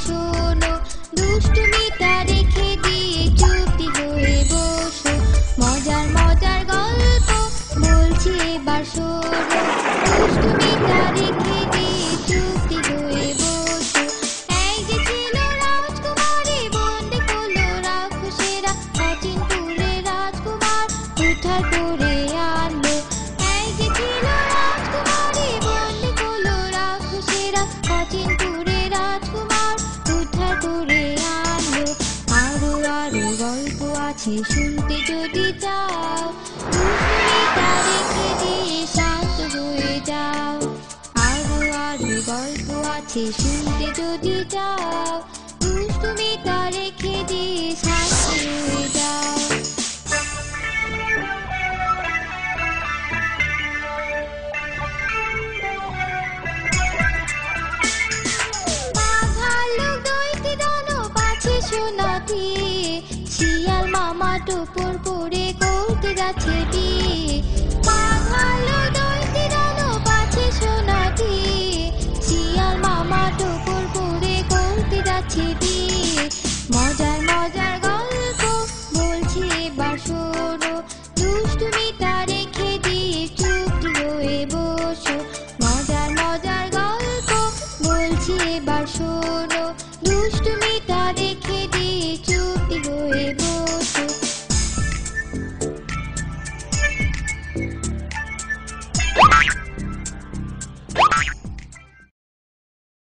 শোনো, দুষ্টুমিটা রেখে দিয়ে চুপটি হয়ে বসো। মজার মজার গল্প বলছি এবার শোনো, দুষ্টুমিটা রেখে দিয়ে চুপটি হয়ে বসো। এই যে ছিল রাজকুমারী, বন্দি করলো রাক্ষসেরা, অচিনপুরে রাজকুমার উদ্ধার করে আনলো। এই যে ছিল রাজকুমারী, বন্দি করলো রাক্ষসেরা, অচিনপুরে রাজকুমার উদ্ধার করে আনলো। আরো আরো গল্প আছে শুনতে যদি চাও, দুষ্টুমিটা রেখে দিয়ে শান্ত হয়ে যাও। আরো আরো গল্প আছে শুনতে যদি চাও, দুষ্টুমিটা রেখে দিয়ে শান্ত হয়ে যাও। বাঘ ভাল্লুক দৈত্যী দানব আছে সোনাতে, শিয়াল মামা টোপর পরে করতে যাচ্ছে বিয়ে। বাঘ ভাল্লুক